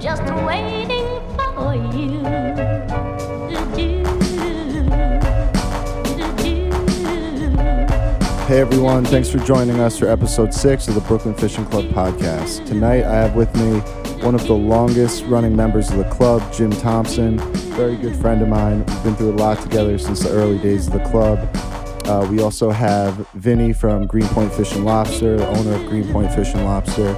just waiting for you. Hey everyone, thanks for joining us for episode 6 of the Brooklyn Fishing Club podcast. Tonight I have with me one of the longest running members of the club, Jim Thompson, very good friend of mine. We've been through a lot together since the early days of the club. We also have Vinny from Greenpoint Fish and Lobster, the owner of Greenpoint Fish and Lobster.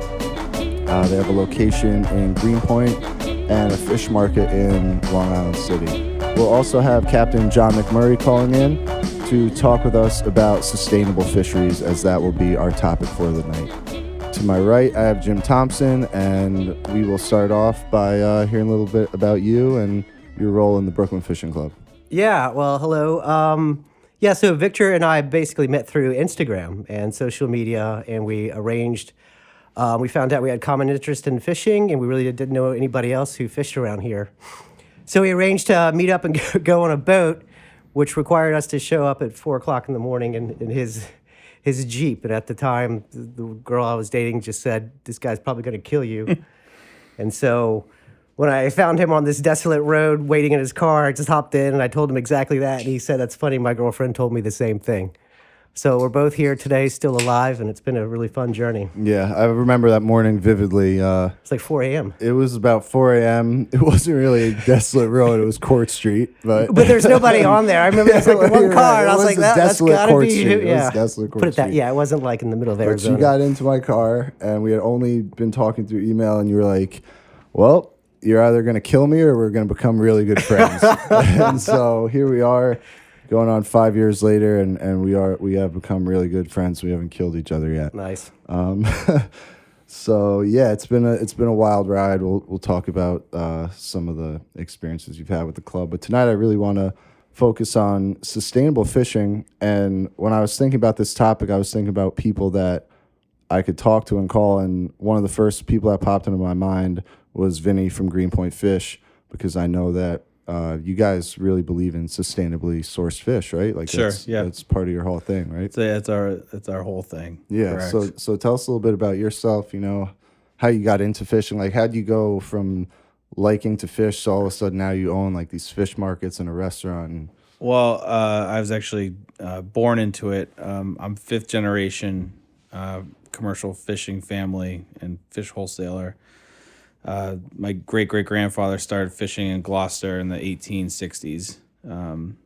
They have a location in Greenpoint and a fish market in Long Island City. We'll also have Captain John McMurray calling in to talk with us about sustainable fisheries, as that will be our topic for the night. To my right, I have Jim Thompson, and we will start off by hearing a little bit about you and your role in the Brooklyn Fishing Club. Yeah, well, hello. So Victor and I basically met through Instagram and social media, and we arranged, we found out we had common interest in fishing, and we really didn't know anybody else who fished around here. So we arranged to meet up and go on a boat, which required us to show up at 4 o'clock in the morning in his Jeep. And at the time, the girl I was dating just said, "This guy's probably going to kill you." And so when I found him on this desolate road waiting in his car, I just hopped in and I told him exactly that. And he said, "That's funny, my girlfriend told me the same thing." So we're both here today, still alive, and it's been a really fun journey. Yeah, I remember that morning vividly. It's like 4 a.m. It was about 4 a.m. It wasn't really a desolate road. It was Court Street. But there's nobody on there. I remember there's like one car, and I was like, that's gotta Court be Street. you. It Yeah. was desolate Court Put it that, Street. yeah, it wasn't like in the middle of But Arizona. you got into my car, and we had only been talking through email, and you were like, well, you're either going to kill me or we're going to become really good friends. And so here we are, going on 5 years later, and we have become really good friends. We haven't killed each other yet. Nice. So yeah, it's been a wild ride. We'll talk about some of the experiences you've had with the club, but tonight I really want to focus on sustainable fishing. And when I was thinking about this topic, I was thinking about people that I could talk to and call, and one of the first people that popped into my mind was Vinny from Greenpoint Fish, because I know that you guys really believe in sustainably sourced fish, right? Like, sure, that's part of your whole thing, right? So it's our whole thing. Yeah. Correct. So tell us a little bit about yourself. You know, how you got into fishing. Like, how'd you go from liking to fish to all of a sudden now you own like these fish markets and a restaurant? Well, I was actually born into it. I'm fifth generation commercial fishing family and fish wholesaler. My great-great-grandfather started fishing in Gloucester in the 1860s. And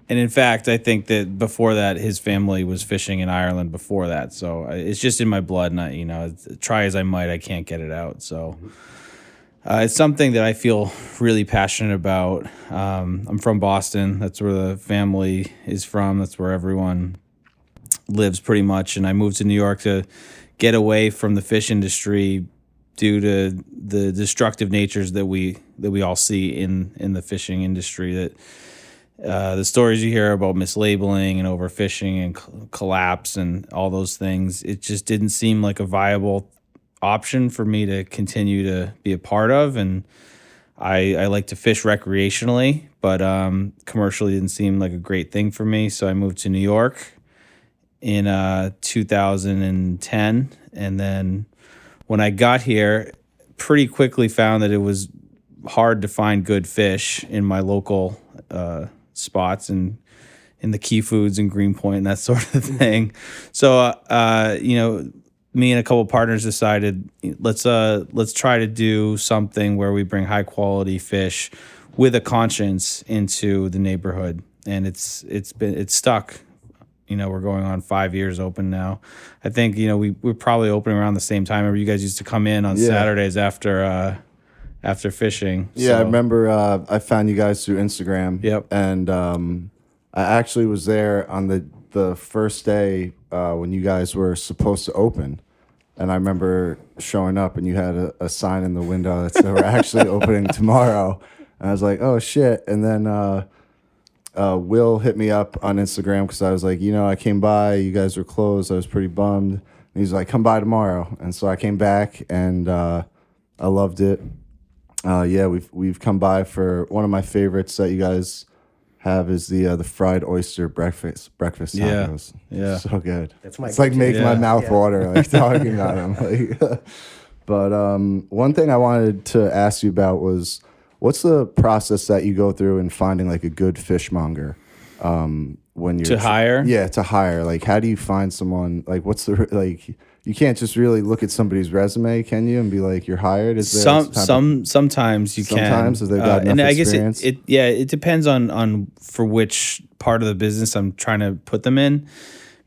in fact, I think that before that, his family was fishing in Ireland before that. So it's just in my blood, and try as I might, I can't get it out. So it's something that I feel really passionate about. I'm from Boston. That's where the family is from. That's where everyone lives pretty much. And I moved to New York to get away from the fish industry due to the destructive natures that we all see in the fishing industry. That the stories you hear about mislabeling and overfishing and collapse and all those things, it just didn't seem like a viable option for me to continue to be a part of. And I like to fish recreationally, but commercially didn't seem like a great thing for me. So I moved to New York in 2010, and then when I got here, pretty quickly found that it was hard to find good fish in my local spots and in the Key Foods and Greenpoint and that sort of thing. So, me and a couple partners decided let's try to do something where we bring high quality fish with a conscience into the neighborhood, and it's stuck. We're going on 5 years open now. I think, we're probably opening around the same time. Remember, you guys used to come in on Saturdays after fishing. Yeah, so. I remember I found you guys through Instagram. Yep. And I actually was there on the first day when you guys were supposed to open. And I remember showing up, and you had a sign in the window that said we're actually opening tomorrow. And I was like, oh, shit. And then Will hit me up on Instagram because I was like, I came by, you guys were closed. I was pretty bummed. And he's like, come by tomorrow. And so I came back, and I loved it. We've come by for one of my favorites that you guys have is the fried oyster breakfast tacos. Yeah. So good. That's my it's like making my mouth water like talking about them. But one thing I wanted to ask you about was, what's the process that you go through in finding like a good fishmonger? When you're To hire? Yeah, to hire. Like, how do you find someone? Like, what's the like? You can't just really look at somebody's resume, can you, and be like, you're hired? Is there Sometimes you can. Sometimes if they've got enough and I guess experience. it depends on for which part of the business I'm trying to put them in,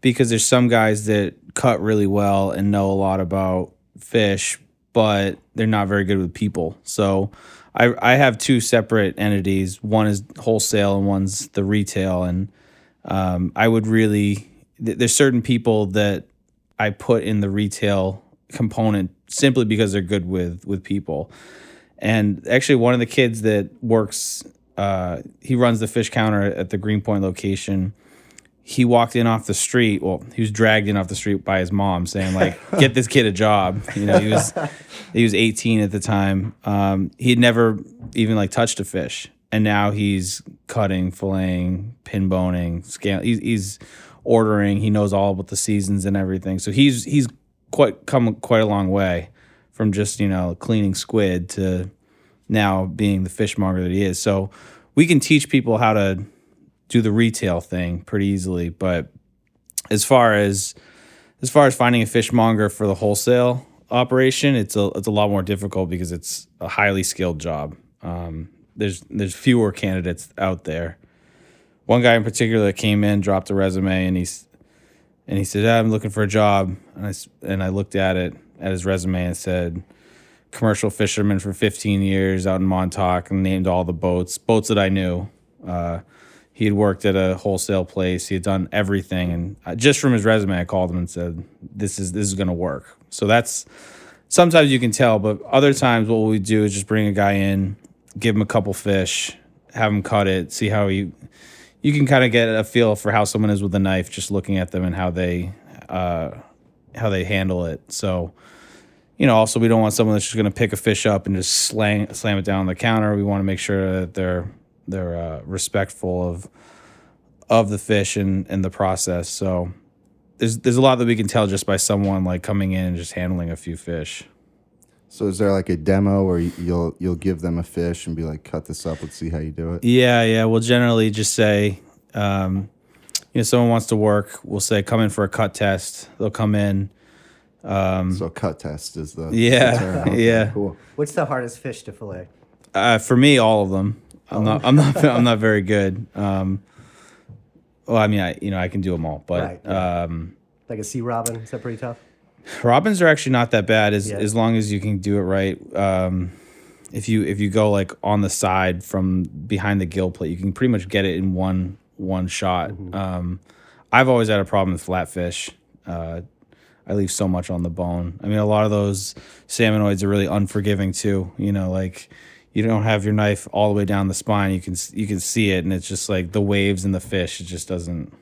because there's some guys that cut really well and know a lot about fish, but they're not very good with people. So I have two separate entities. One is wholesale and one's the retail. And I would really, there's certain people that I put in the retail component simply because they're good with people. And actually one of the kids that works, he runs the fish counter at the Greenpoint location. He walked in off the street. Well, he was dragged in off the street by his mom saying, like, get this kid a job. You know, he was 18 at the time. He had never even like touched a fish. And now he's cutting, filleting, pin boning, scale. He's ordering. He knows all about the seasons and everything. So he's come quite a long way from just, you know, cleaning squid to now being the fishmonger that he is. So we can teach people how to do the retail thing pretty easily. But as far as finding a fishmonger for the wholesale operation, it's a lot more difficult because it's a highly skilled job. There's fewer candidates out there. One guy in particular that came in, dropped a resume, and he said, I'm looking for a job. And I looked at his resume and said, commercial fisherman for 15 years out in Montauk, and named all the boats that I knew. He had worked at a wholesale place. He had done everything. And just from his resume, I called him and said, this is going to work. So that's, sometimes you can tell, but other times what we do is just bring a guy in, give him a couple fish, have him cut it, see how you can kind of get a feel for how someone is with a knife, just looking at them and how they handle it. So, you know, also we don't want someone that's just going to pick a fish up and just slam it down on the counter. We want to make sure that they're respectful of the fish and the process. So there's a lot that we can tell just by someone like coming in and just handling a few fish. So is there like a demo where you'll give them a fish and be like, cut this up, let's see how you do it? Yeah. We'll generally just say, someone wants to work, we'll say, come in for a cut test. They'll come in. So cut test is the term. Okay, Yeah. cool. What's the hardest fish to fillet? For me, all of them. I'm not very good. Well, I mean, I can do them all, but Right, yeah. Like a sea robin, is that pretty tough? robins are actually not that bad as long as you can do it right. If you go like on the side from behind the gill plate, you can pretty much get it in one shot. Mm-hmm. I've always had a problem with flatfish. I leave so much on the bone. I mean, a lot of those salmonoids are really unforgiving too. You know, like you don't have your knife all the way down the spine. You can see it, and it's just like the waves in the fish. It just doesn't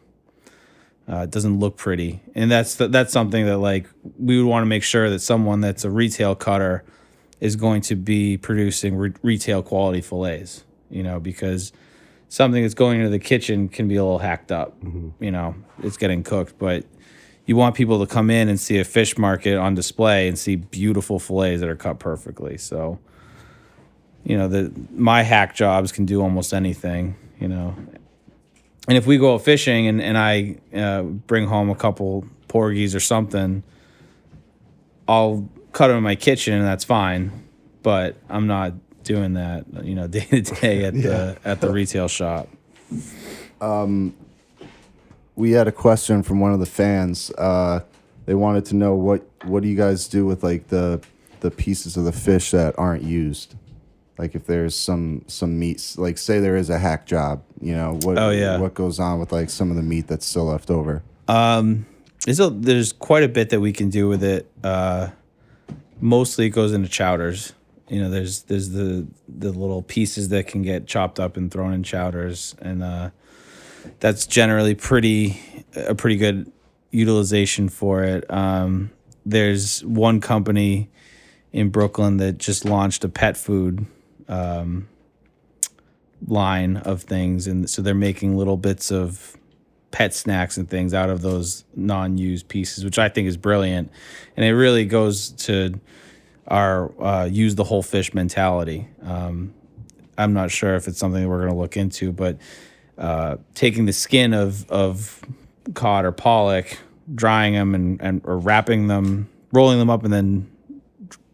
look pretty. And that's something that like we would want to make sure that someone that's a retail cutter is going to be producing retail quality fillets. You know, because something that's going into the kitchen can be a little hacked up. Mm-hmm. You know, it's getting cooked, but you want people to come in and see a fish market on display and see beautiful fillets that are cut perfectly. So, you know, my hack jobs can do almost anything, you know. And if we go out fishing and I bring home a couple porgies or something, I'll cut them in my kitchen and that's fine. But I'm not doing that, you know, day to day at the retail shop. We had a question from one of the fans. They wanted to know what do you guys do with like the pieces of the fish that aren't used? Like if there's some meats, like say there is a hack job, you know, what goes on with like some of the meat that's still left over? There's quite a bit that we can do with it. Mostly it goes into chowders. You know, there's the little pieces that can get chopped up and thrown in chowders, and that's generally a pretty good utilization for it. There's one company in Brooklyn that just launched a pet food line of things, and so they're making little bits of pet snacks and things out of those non-used pieces, which I think is brilliant. And it really goes to use the whole fish mentality. I'm not sure if it's something we're going to look into, but taking the skin of cod or pollock, drying them or wrapping them, rolling them up, and then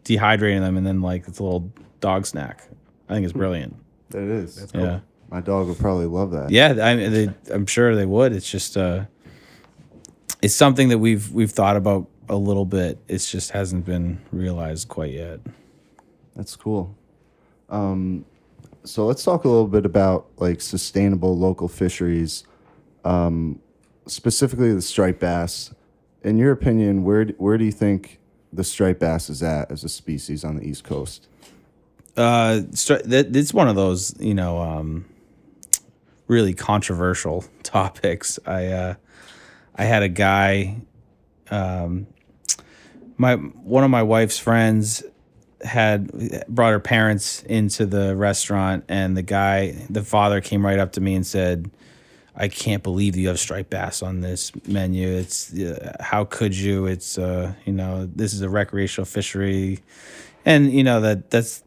dehydrating them, and then like it's a little dog snack. I think it's brilliant. It is. That's cool. Yeah. My dog would probably love that. Yeah, I'm sure they would. It's just it's something that we've thought about a little bit. It just hasn't been realized quite yet. That's cool. So let's talk a little bit about like sustainable local fisheries, specifically the striped bass. In your opinion, where do you think the striped bass is at as a species on the East Coast? It's one of those, really controversial topics. I had a guy, one of my wife's friends had brought her parents into the restaurant, and the father came right up to me and said, "I can't believe you have striped bass on this menu. It's how could you? It's this is a recreational fishery," and that's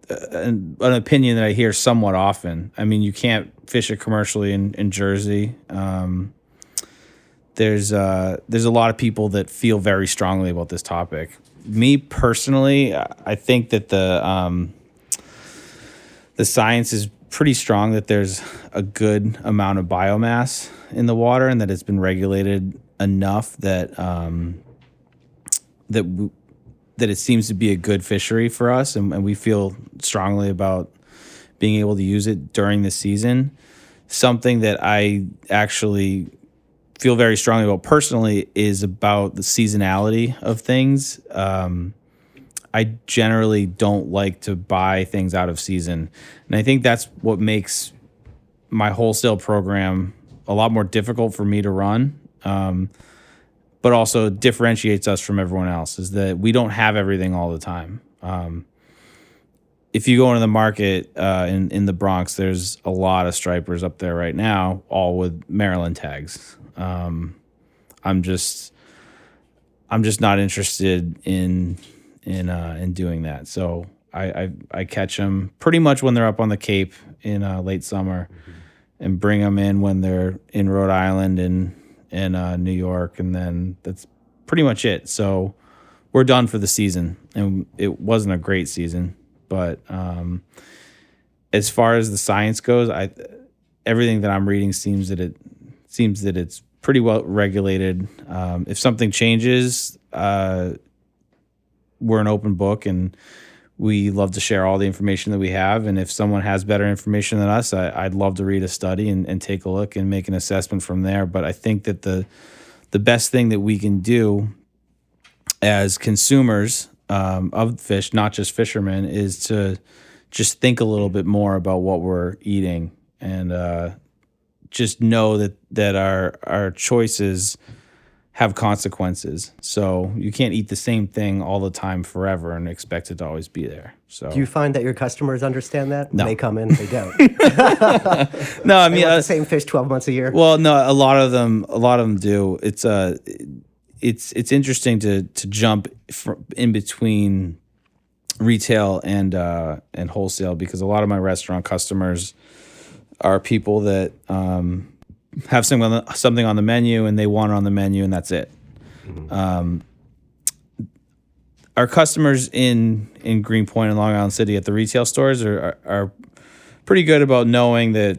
an opinion that I hear somewhat often. I mean, you can't fish it commercially in Jersey. There's a lot of people that feel very strongly about this topic. Me personally, I think that the science is pretty strong that there's a good amount of biomass in the water, and that it's been regulated enough that that it seems to be a good fishery for us, and we feel strongly about being able to use it during the season. Something that I actually feel very strongly about personally is about the seasonality of things. I generally don't like to buy things out of season, and I think that's what makes my wholesale program a lot more difficult for me to run, but also differentiates us from everyone else, is that we don't have everything all the time. If you go into the market in the Bronx, there's a lot of stripers up there right now, all with Maryland tags. I'm just not interested in doing that. So I catch them pretty much when they're up on the Cape in late summer, and bring them in when they're in Rhode Island and New York, and then that's pretty much it. So we're done for the season, and it wasn't a great season, but as far as the science goes, everything that I'm reading seems that it's pretty well regulated. If something changes, we're an open book, and we love to share all the information that we have. And if someone has better information than us, I'd love to read a study and take a look and make an assessment from there. But I think that the best thing that we can do as consumers of fish, not just fishermen, is to just think a little bit more about what we're eating, and just know that our choices have consequences. So you can't eat the same thing all the time forever and expect it to always be there. So Do you find that your customers understand that? No. They come in, they don't. no, I mean They want the same fish 12 months a year. Well, no, a lot of them do. It's interesting to jump in between retail and wholesale, because a lot of my restaurant customers are people that have something on the menu, and they want it on the menu, and that's it. Mm-hmm. Our customers in Greenpoint and Long Island City at the retail stores are pretty good about knowing that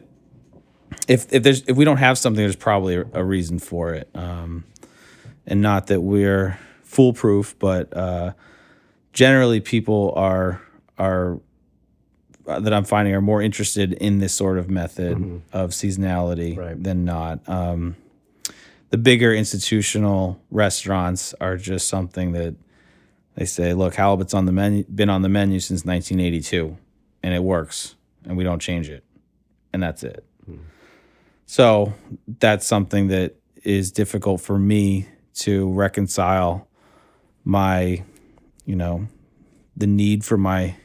if we don't have something, there's probably a reason for it, and not that we're foolproof, but generally people are that I'm finding are more interested in this sort of method of seasonality than not. The bigger institutional restaurants are just something that they say, look, halibut's been on the menu since 1982, and it works, and we don't change it, and that's it. So that's something that is difficult for me to reconcile my, the need for my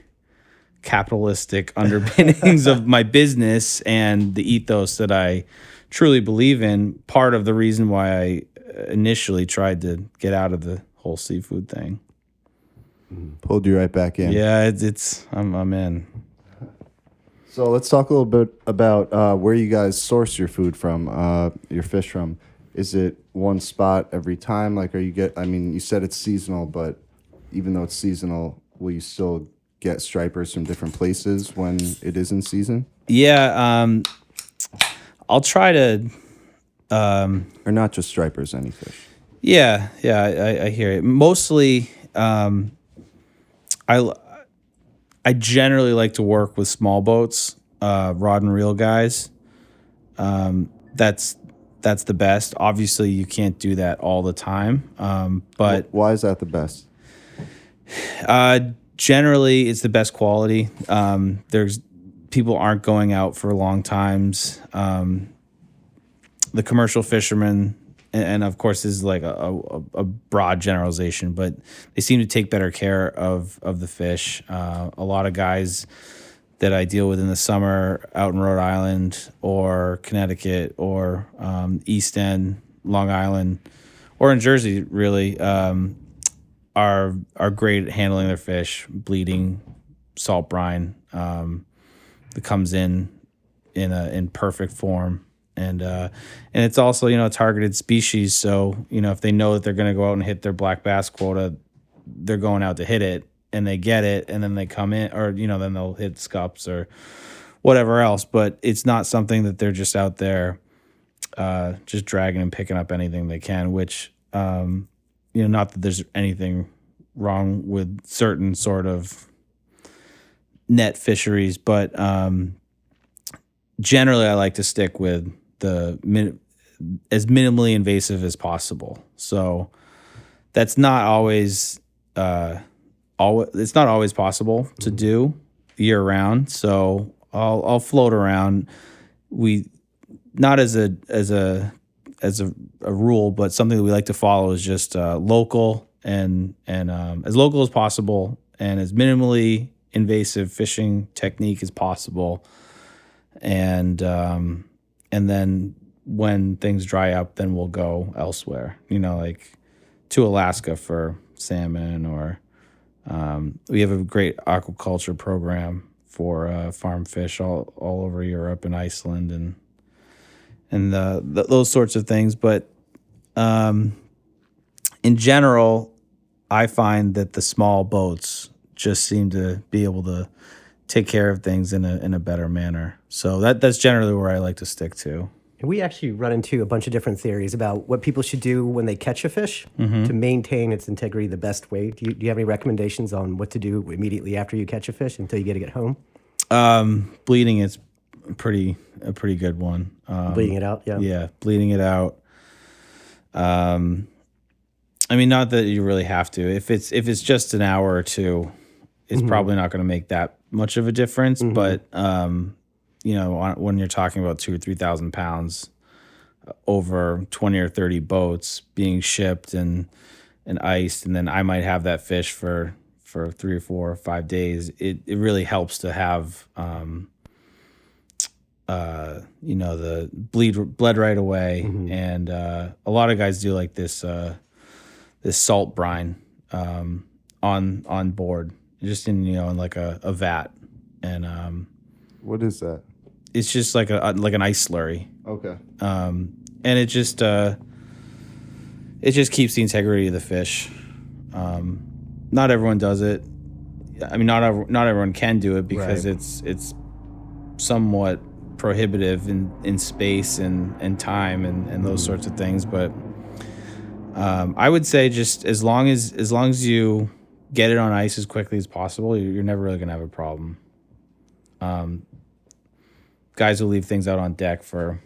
capitalistic underpinnings of my business and the ethos that I truly believe in. Part of the reason why I initially tried to get out of the whole seafood thing. Pulled you right back in. Yeah, I'm in. So let's talk a little bit about where you guys source your food from, your fish from. Is it one spot every time? Like, you said it's seasonal, but even though it's seasonal, will you still get stripers from different places when it is in season? Yeah, I'll try to. Or not just stripers, any fish? Yeah, I hear it. Mostly, I generally like to work with small boats, rod and reel guys. That's the best. Obviously, you can't do that all the time. But Why is that the best? generally, it's the best quality. There's people aren't going out for long times. The commercial fishermen, and of course, this is like a broad generalization, but they seem to take better care of the fish. A lot of guys that I deal with in the summer out in Rhode Island or Connecticut or East End, Long Island, or in Jersey, really, are great at handling their fish, bleeding, salt brine that comes in perfect form. And it's also, a targeted species. So, if they know that they're going to go out and hit their black bass quota, they're going out to hit it and they get it. And then they come in or, then they'll hit scups or whatever else. But it's not something that they're just out there just dragging and picking up anything they can, which, not that there's anything wrong with certain sort of net fisheries, but generally I like to stick with as minimally invasive as possible. So that's not always it's not always possible to do year round. So I'll float around. We not as a rule, but something that we like to follow is just local and as local as possible and as minimally invasive fishing technique as possible. And then when things dry up, then we'll go elsewhere, like to Alaska for salmon or we have a great aquaculture program for farm fish all over Europe and Iceland and those sorts of things. But in general, I find that the small boats just seem to be able to take care of things in a better manner. So that's generally where I like to stick to. And we actually run into a bunch of different theories about what people should do when they catch a fish to maintain its integrity the best way. Do you have any recommendations on what to do immediately after you catch a fish until you get to get home? Bleeding is a pretty good one. Bleeding it out, yeah. Yeah, bleeding it out. Not that you really have to. If it's just an hour or two, it's probably not going to make that much of a difference. But when you're talking about 2,000 or 3,000 pounds over 20 or 30 boats being shipped and iced, and then I might have that fish for 3 or 4 or 5 days, it really helps to have the bled right away. And a lot of guys do like this salt brine on board, just in like a vat. And what is that? It's just like an ice slurry. Okay. And it just keeps the integrity of the fish. Not everyone does it. Not everyone can do it because it's somewhat prohibitive in space and time and those sorts of things. But I would say just as long as you get it on ice as quickly as possible, you're never really gonna have a problem. Guys who leave things out on deck for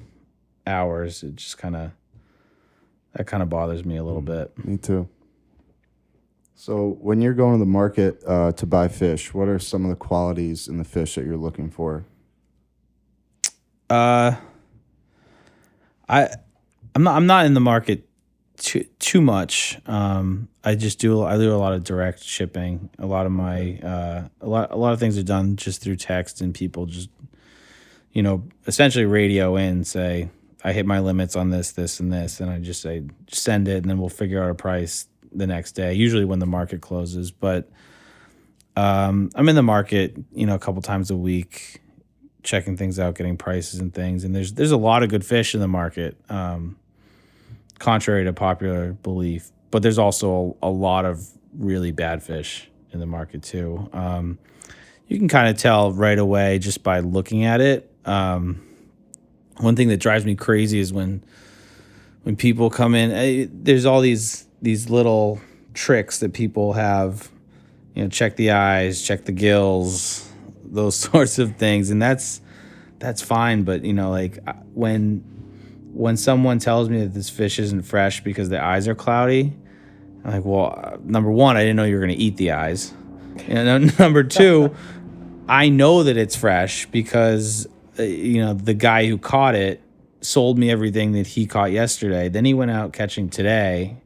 hours, it just kind of bothers me a little bit. Me too. So when you're going to the market to buy fish, what are some of the qualities in the fish that you're looking for? I'm not in the market too much. I do a lot of direct shipping. A lot of my a lot of things are done just through text, and people just essentially radio in, say I hit my limits on this, and this, and I just say send it, and then we'll figure out a price the next day. Usually when the market closes, but I'm in the market, a couple times a week, checking things out, getting prices and things. And there's a lot of good fish in the market, contrary to popular belief. But there's also a lot of really bad fish in the market too. You can kind of tell right away just by looking at it. One thing that drives me crazy is when people come in. There's all these little tricks that people have. Check the eyes, check the gills, those sorts of things, and that's fine. But like when someone tells me that this fish isn't fresh because the eyes are cloudy, I'm like, well, number one, I didn't know you were going to eat the eyes. And number two, I know that it's fresh because, the guy who caught it sold me everything that he caught yesterday. Then he went out catching today.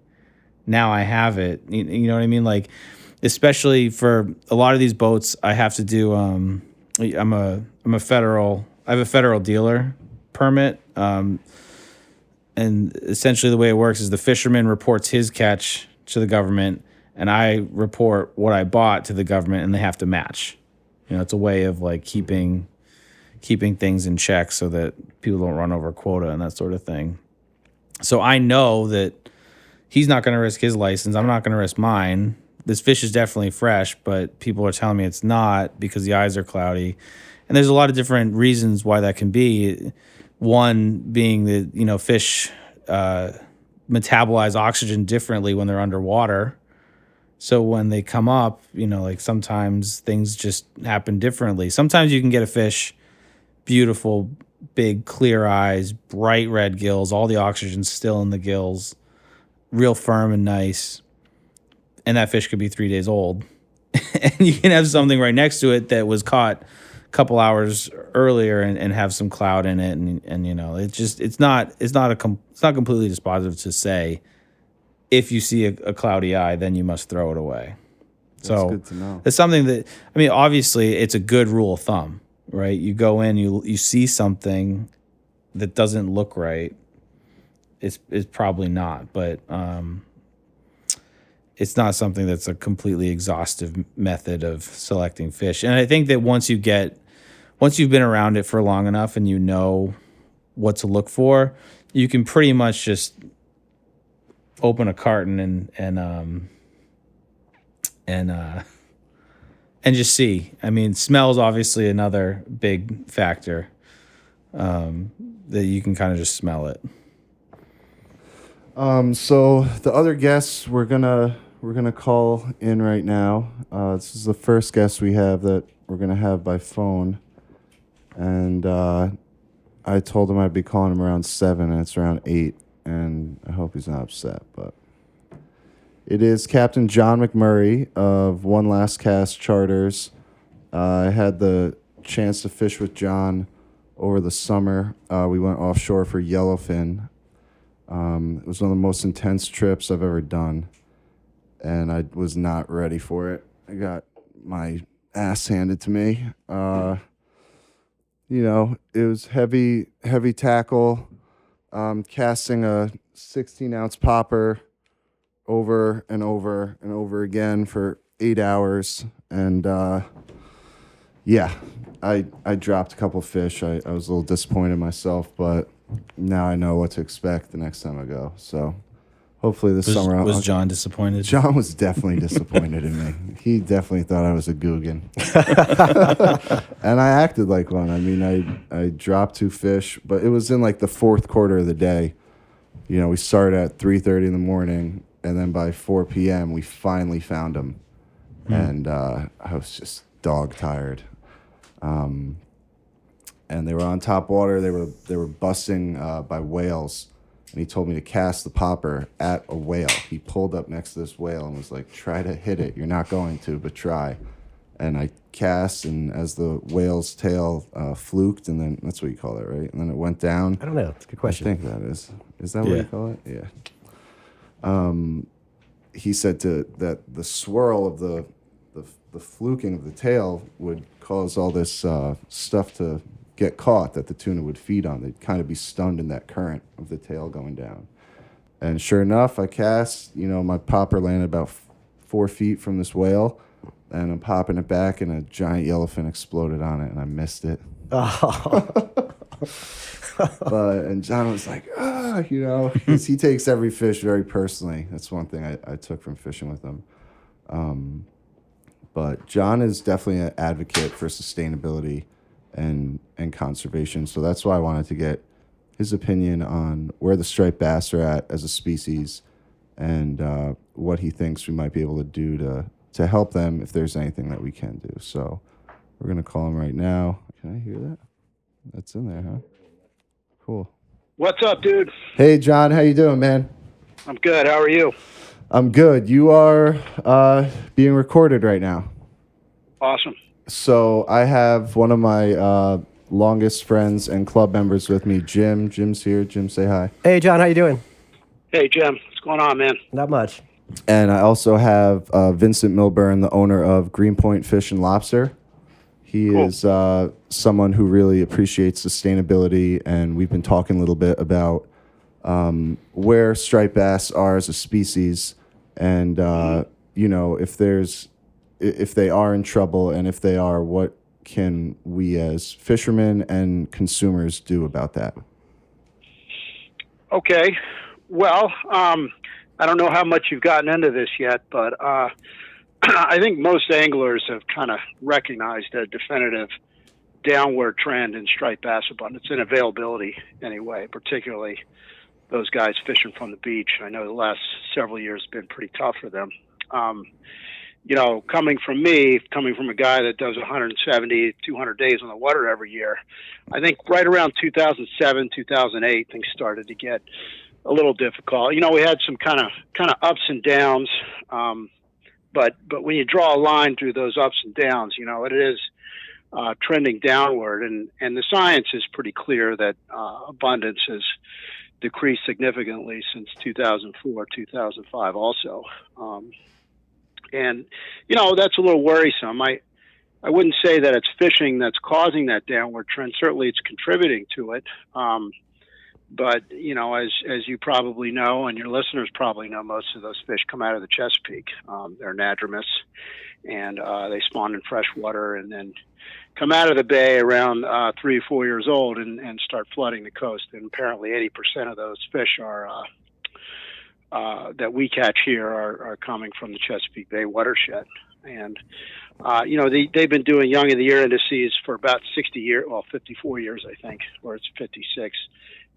Now I have it. You know what I mean? Like, especially for a lot of these boats, I have to do, I have a federal dealer permit. And essentially the way it works is the fisherman reports his catch to the government, and I report what I bought to the government, and they have to match. It's a way of like keeping things in check so that people don't run over quota and that sort of thing. So I know that he's not going to risk his license. I'm not going to risk mine. This fish is definitely fresh, but people are telling me it's not because the eyes are cloudy. And there's a lot of different reasons why that can be. One being that, fish metabolize oxygen differently when they're underwater. So when they come up, like sometimes things just happen differently. Sometimes you can get a fish, beautiful, big, clear eyes, bright red gills, all the oxygen's still in the gills, real firm and nice. And that fish could be 3 days old. And you can have something right next to it that was caught a couple hours earlier and have some cloud in it. And it's not completely dispositive to say, if you see a cloudy eye, then you must throw it away. That's good to know. It's something that, obviously it's a good rule of thumb, right? You go in, you see something that doesn't look right. It's probably not, but it's not something that's a completely exhaustive method of selecting fish. And I think that once you've been around it for long enough and you know what to look for, you can pretty much just open a carton and just see. Smell is obviously another big factor, that you can kind of just smell it. So the other guests we're gonna call in right now. This is the first guest we have that we're gonna have by phone, and I told him I'd be calling him around 7, and it's around 8, and I hope he's not upset. But it is Captain John McMurray of One Last Cast Charters. I had the chance to fish with John over the summer. We went offshore for yellowfin. It was one of the most intense trips I've ever done, and I was not ready for it. I got my ass handed to me. It was heavy tackle, casting a 16-ounce popper over and over and over again for 8 hours, and I dropped a couple fish. I was a little disappointed in myself, but now I know what to expect the next time I go. So hopefully this summer... Was John disappointed? John was definitely disappointed in me. He definitely thought I was a Guggen. And I acted like one. I dropped 2 fish, but it was in like the fourth quarter of the day. We started at 3:30 in the morning, and then by 4 p.m. we finally found them. And I was just dog tired. And they were on top water. They were busting by whales, and he told me to cast the popper at a whale. He pulled up next to this whale and was like, "Try to hit it. You're not going to, but try." And I cast, and as the whale's tail fluked, and then that's what you call it, right? And then it went down. I don't know. It's a good question. I think that is. Is that what you call it? Yeah. He said that the swirl of the fluking of the tail would cause all this stuff to get caught that the tuna would feed on. They'd kind of be stunned in that current of the tail going down. And sure enough, I cast, my popper landed about 4 feet from this whale, and I'm popping it back, and a giant yellowfin exploded on it, and I missed it. Oh. And John was like, he takes every fish very personally. That's one thing I took from fishing with him. But John is definitely an advocate for sustainability and conservation. So that's why I wanted to get his opinion on where the striped bass are at as a species, and what he thinks we might be able to do to help them if there's anything that we can do. So we're going to call him right now. Can I hear that? That's in there, huh? Cool. What's up, dude? Hey, John. How you doing, man? I'm good. How are you? I'm good. You are being recorded right now. Awesome. So I have one of my longest friends and club members with me, Jim. Jim's here. Jim, say hi. Hey, John, how you doing? Hey, Jim. What's going on, man? Not much. And I also have Vincent Milburn, the owner of Greenpoint Fish and Lobster. He Cool. is someone who really appreciates sustainability, and we've been talking a little bit about where striped bass are as a species, and if they are in trouble, and if they are, what can we as fishermen and consumers do about that? Okay. Well, I don't know how much you've gotten into this yet, but I think most anglers have kind of recognized a definitive downward trend in striped bass abundance and availability anyway, particularly those guys fishing from the beach. I know the last several years have been pretty tough for them. Coming from a guy that does 170, 200 days on the water every year, I think right around 2007, 2008, things started to get a little difficult. We had some kind of ups and downs, but when you draw a line through those ups and downs, it is trending downward, and the science is pretty clear that abundance has decreased significantly since 2004, 2005 also. And that's a little worrisome. I wouldn't say that it's fishing that's causing that downward trend. Certainly it's contributing to it. But as you probably know, and your listeners probably know, most of those fish come out of the Chesapeake. They're anadromous, and they spawn in fresh water and then come out of the bay around 3 or 4 years old and start flooding the coast. And apparently 80% of those fish are that we catch here are coming from the Chesapeake Bay watershed. And they've been doing young of the year indices for about 54 years, I think, or it's 56.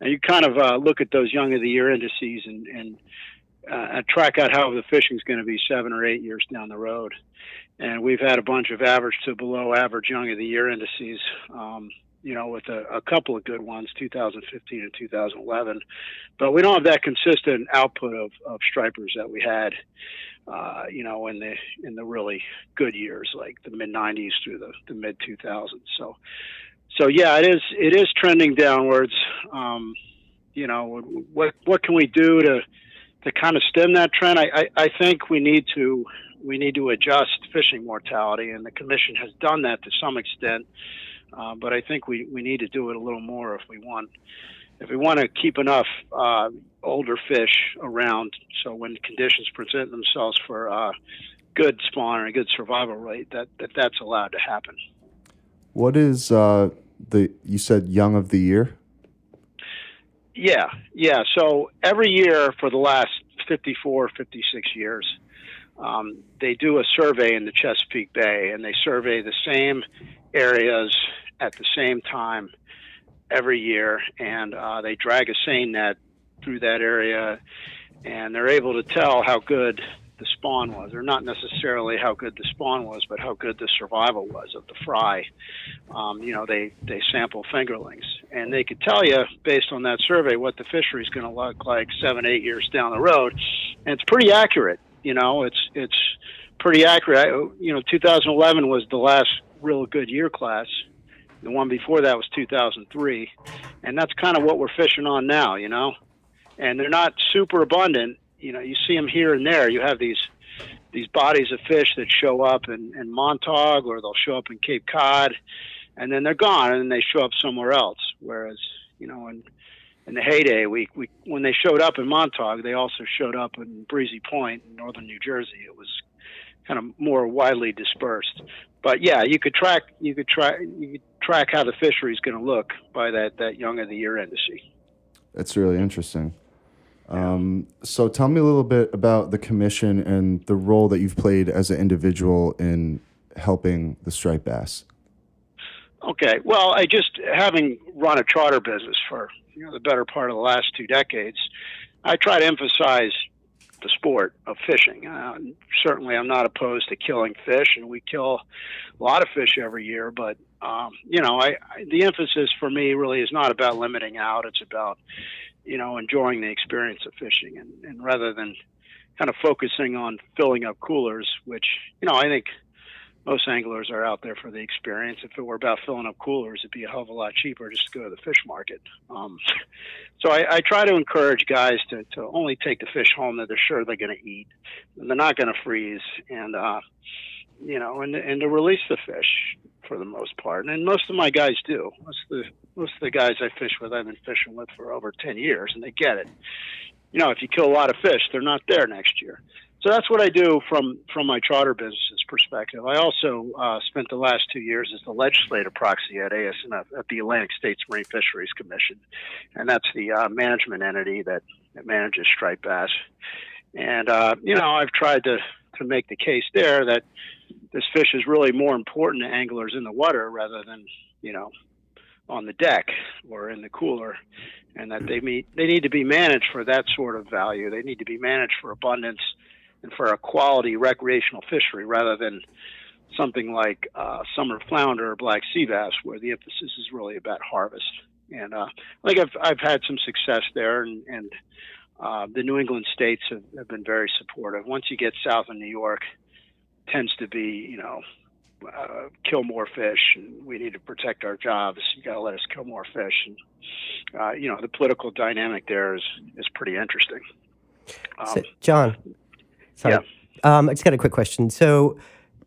And you kind of look at those young of the year indices and track out how the fishing's going to be 7 or 8 years down the road. And we've had a bunch of average to below average young of the year indices, with a couple of good ones, 2015 and 2011. But we don't have that consistent output of stripers that we had, in the really good years, like the mid 90s through the mid 2000s. So yeah, it is trending downwards. What can we do to kind of stem that trend? I think we need to adjust fishing mortality, and the commission has done that to some extent. But I think we need to do it a little more if we want to keep enough older fish around, so when conditions present themselves for good spawn and a good survival rate, that's allowed to happen. What is you said young of the year? Yeah. So every year for the last 54, 56 years, they do a survey in the Chesapeake Bay, and they survey the same areas at the same time every year, and they drag a seine net through that area, and they're able to tell how good the spawn was, or not necessarily how good the spawn was, but how good the survival was of the fry. They sample fingerlings, and they could tell you based on that survey what the fishery is going to look like 7, 8 years down the road, and it's pretty accurate. It's pretty accurate. 2011 was the last real good year class. The one before that was 2003, and that's kind of what we're fishing on now. And they're not super abundant. You see them here and there. You have these bodies of fish that show up in Montauk, or they'll show up in Cape Cod, and then they're gone, and then they show up somewhere else. Whereas, in the heyday, when they showed up in Montauk, they also showed up in Breezy Point in northern New Jersey. It was kind of more widely dispersed. But yeah, you could track how the fishery is going to look by that young of the year indice. That's really interesting. So tell me a little bit about the commission and the role that you've played as an individual in helping the striped bass. Okay. Well, having run a charter business for the better part of the last 2 decades, I try to emphasize the sport of fishing. Certainly, I'm not opposed to killing fish, and we kill a lot of fish every year. But the emphasis for me really is not about limiting out. It's about enjoying the experience of fishing, and rather than kind of focusing on filling up coolers, which I think most anglers are out there for the experience. If it were about filling up coolers, it'd be a hell of a lot cheaper just to go to the fish market. So I try to encourage guys to only take the fish home that they're sure they're going to eat, and they're not going to freeze, and to release the fish for the most part. And most of my guys do. Most of the guys I fish with, I've been fishing with for over 10 years, and they get it. If you kill a lot of fish, they're not there next year. So that's what I do from my charter business's perspective. I also spent the last 2 years as the legislative proxy at ASNF, at the Atlantic States Marine Fisheries Commission, and that's the management entity that manages striped bass. And I've tried to make the case there that this fish is really more important to anglers in the water rather than on the deck or in the cooler, and that they need to be managed for that sort of value. They need to be managed for abundance and for a quality recreational fishery rather than something like summer flounder or black sea bass, where the emphasis is really about harvest. And I think I've had some success there, and the New England states have been very supportive. Once you get south of New York, it tends to be kill more fish, and we need to protect our jobs. You got to let us kill more fish, and the political dynamic there is pretty interesting. So, John. Sorry. Yeah. I just got a quick question. So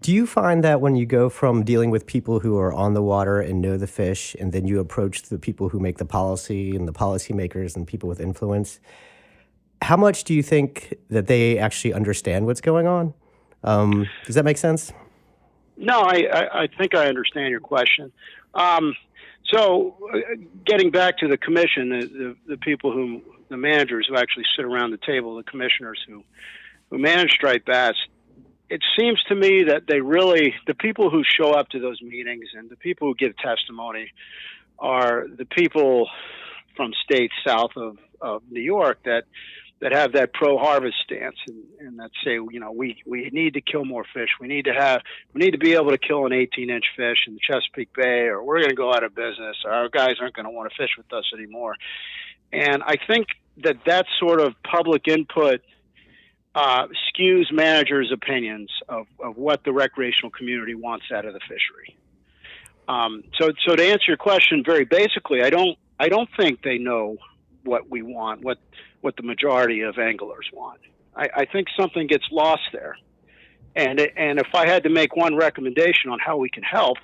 do you find that when you go from dealing with people who are on the water and know the fish, and then you approach the people who make the policy and the policymakers and people with influence, how much do you think that they actually understand what's going on? Does that make sense? No, I think I understand your question. So getting back to the commission, the people the managers who actually sit around the table, the commissioners who manage striped bass, it seems to me that the people who show up to those meetings and the people who give testimony are the people from states south of New York that have that pro-harvest stance and that say, we need to kill more fish. We need to be able to kill an 18-inch fish in the Chesapeake Bay, or we're going to go out of business. Or our guys aren't going to want to fish with us anymore. And I think that sort of public input skews managers' opinions of what the recreational community wants out of the fishery. So to answer your question very basically, I don't think they know what we want, what the majority of anglers want. I think something gets lost there. And if I had to make one recommendation on how we can help,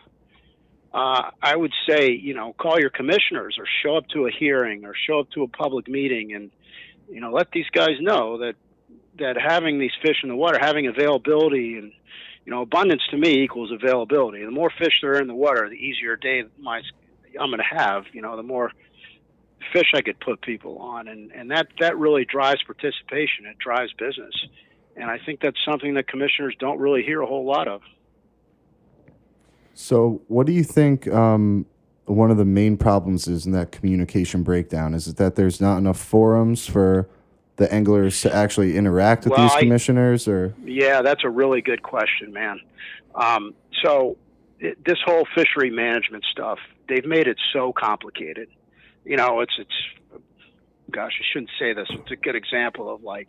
I would say, call your commissioners or show up to a hearing or show up to a public meeting and, let these guys know that having these fish in the water, having availability and, abundance to me equals availability. The more fish there are in the water, the easier day I'm going to have, the more fish I could put people on. And that really drives participation. It drives business. And I think that's something that commissioners don't really hear a whole lot of. So what do you think one of the main problems is in that communication breakdown? Is it that there's not enough forums for the anglers to actually interact with these commissioners? Or yeah, that's a really good question, man. This whole fishery management stuff, they've made it so complicated. It's gosh, I shouldn't say this. It's a good example of like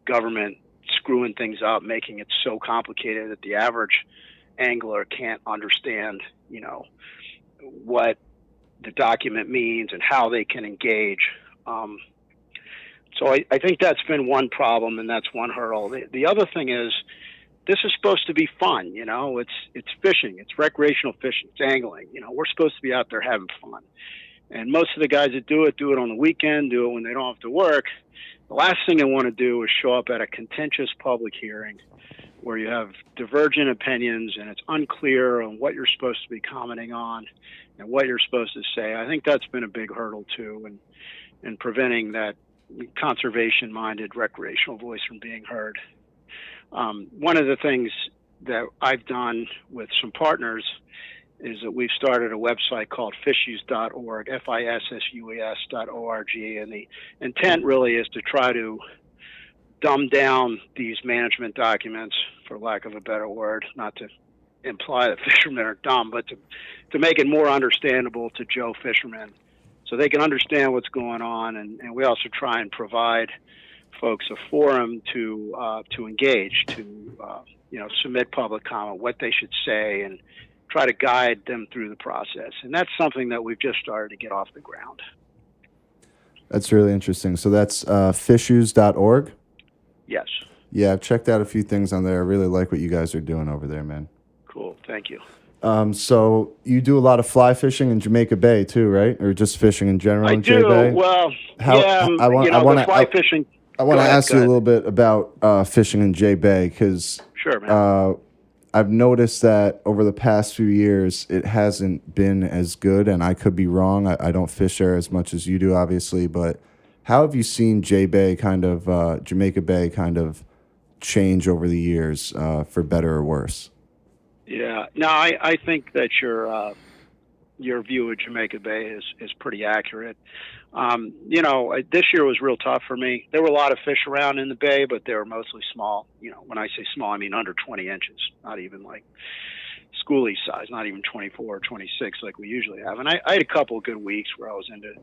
government screwing things up, making it so complicated that the average angler can't understand, what the document means and how they can engage. So I think that's been one problem, and that's one hurdle. The other thing is, this is supposed to be fun. It's fishing, it's recreational fishing, it's angling. We're supposed to be out there having fun. And most of the guys that do it on the weekend, do it when they don't have to work. The last thing they want to do is show up at a contentious public hearing, where you have divergent opinions and it's unclear on what you're supposed to be commenting on and what you're supposed to say. I think that's been a big hurdle too, in preventing that conservation-minded recreational voice from being heard. One of the things that I've done with some partners is that we've started a website called fisheries.org, FISSUES.org, and the intent really is to try to dumb down these management documents, for lack of a better word, not to imply that fishermen are dumb, but to make it more understandable to Joe fishermen so they can understand what's going on. And we also try and provide folks a forum to engage, to submit public comment, what they should say, and try to guide them through the process. And that's something that we've just started to get off the ground. That's really interesting. So that's fisheries.org? Yes. Yeah, I've checked out a few things on there. I really like what you guys are doing over there, man. Cool. Thank you. So you do a lot of fly fishing in Jamaica Bay too, right? Or just fishing in general in do. J Bay? Well, I want fly fishing. I want to ask you a little bit about fishing in J Bay because sure, man. I've noticed that over the past few years it hasn't been as good, and I could be wrong. I don't fish there as much as you do, obviously, but how have you seen J Bay Jamaica Bay kind of change over the years, for better or worse? Yeah, no, I think that your view of Jamaica Bay is pretty accurate. This year was real tough for me. There were a lot of fish around in the bay, but they were mostly small. When I say small, I mean under 20 inches, not even like schoolie size, not even 24 or 26 like we usually have. And I had a couple of good weeks where I was into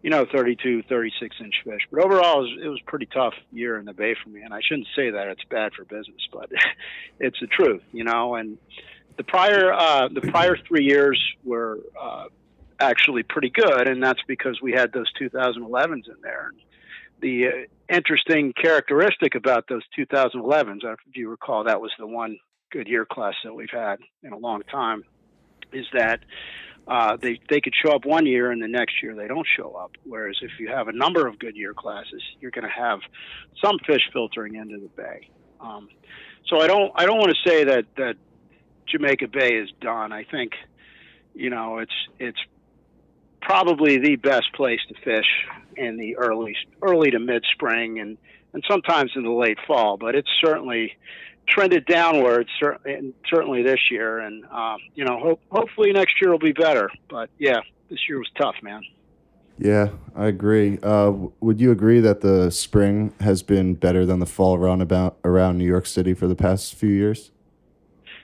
32, 36-inch fish. But overall, it was a pretty tough year in the bay for me. And I shouldn't say that it's bad for business, but it's the truth, And the prior 3 years were actually pretty good, and that's because we had those 2011s in there. The interesting characteristic about those 2011s, if you recall, that was the one good year class that we've had in a long time, is that they could show up one year and the next year they don't show up. Whereas if you have a number of good year classes, you're going to have some fish filtering into the bay. So I don't want to say that Jamaica Bay is done. I think, it's probably the best place to fish in the early to mid spring and sometimes in the late fall, but it's certainly trended downwards, certainly this year. And, hopefully next year will be better. But yeah, this year was tough, man. Yeah, I agree. Would you agree that the spring has been better than the fall around New York City for the past few years?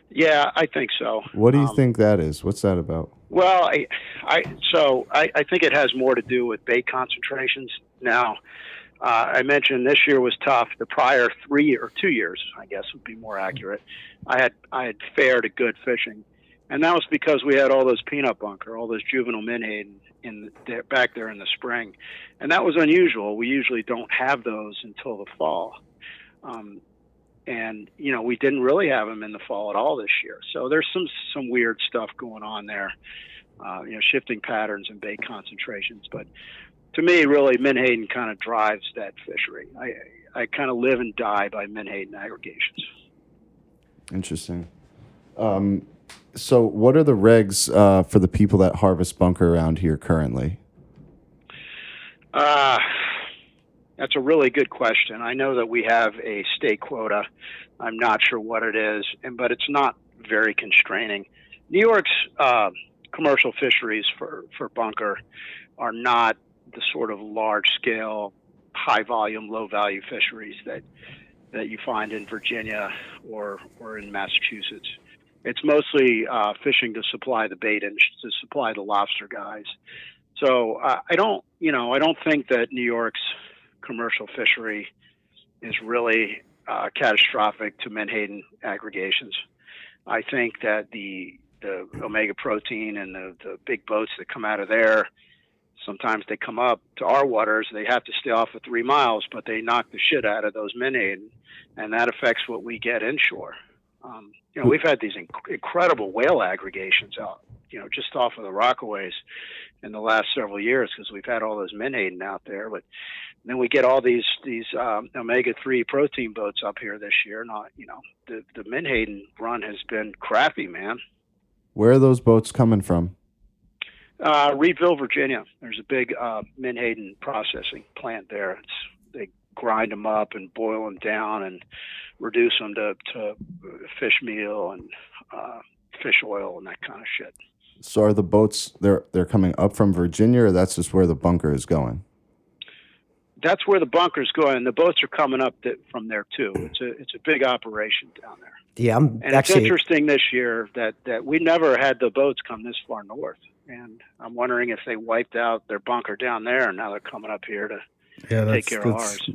Yeah, I think so. What do you think that is? What's that about? Well, I think it has more to do with bait concentrations. Now, I mentioned this year was tough. The prior 2 years, I guess would be more accurate, I had fair to good fishing, and that was because we had all those peanut bunker, all those juvenile menhaden back there in the spring, and that was unusual. We usually don't have those until the fall. And we didn't really have them in the fall at all this year. So there's some weird stuff going on there, shifting patterns and bait concentrations. But to me, really, menhaden kind of drives that fishery. I kind of live and die by menhaden aggregations. Interesting. So what are the regs for the people that harvest bunker around here currently? That's a really good question. I know that we have a state quota. I'm not sure what it is, but it's not very constraining. New York's commercial fisheries for bunker are not the sort of large-scale, high-volume, low-value fisheries that you find in Virginia or in Massachusetts. It's mostly fishing to supply the bait and to supply the lobster guys. So I don't think that New York's commercial fishery is really catastrophic to menhaden aggregations. I think that the omega protein and the big boats that come out of there, sometimes they come up to our waters. They have to stay off for 3 miles, but they knock the shit out of those menhaden, and that affects what we get inshore. We've had these incredible whale aggregations out just off of the Rockaways in the last several years, because we've had all those menhaden out there. But then we get all these omega-3 protein boats up here this year. The menhaden run has been crappy, man. Where are those boats coming from? Reedville, Virginia. There's a big menhaden processing plant there. They grind them up and boil them down and reduce them to fish meal and fish oil and that kind of shit. So are the boats they're coming up from Virginia, or that's just where the bunker is going? That's where the bunker's going, and the boats are coming up from there too. It's a big operation down there. Yeah, it's interesting this year that we never had the boats come this far north, and I'm wondering if they wiped out their bunker down there, and now they're coming up here to take care of ours.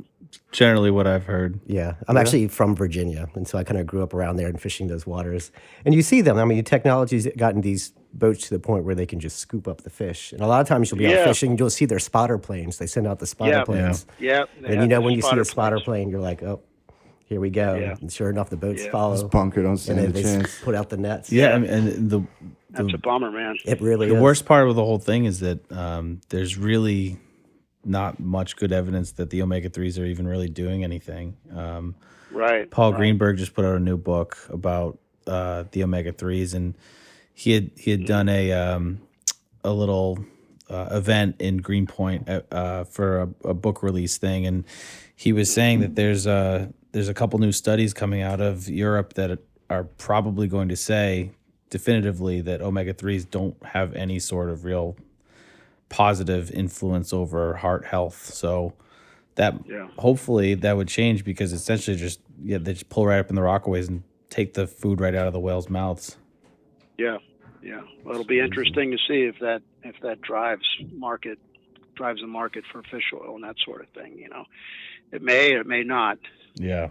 Generally what I've heard. Yeah, I'm actually from Virginia, and so I kind of grew up around there and fishing those waters. And you see them. I mean, technology's gotten these boats to the point where they can just scoop up the fish. And a lot of times you'll be out fishing, and you'll see their spotter planes. They send out the spotter planes. Yeah. And when you see a spotter plane, you're like, oh, here we go. Yeah. And sure enough, the boats follow. This bunker don't stand and a chance. Put out the nets. Yeah, and that's a bummer, man. It really is. The worst part of the whole thing is that there's really not much good evidence that the omega-3s are even really doing anything. Right. Paul Greenberg just put out a new book about the omega-3s, and he had done a little event in Greenpoint for a book release thing, and he was saying that there's a couple new studies coming out of Europe that are probably going to say definitively that omega-3s don't have any sort of real positive influence over heart health. So that hopefully that would change, because essentially they just pull right up in the Rockaways and take the food right out of the whales' mouths. Yeah. Well, it'll be interesting to see if that drives the market for fish oil and that sort of thing. It may or it may not. Yeah.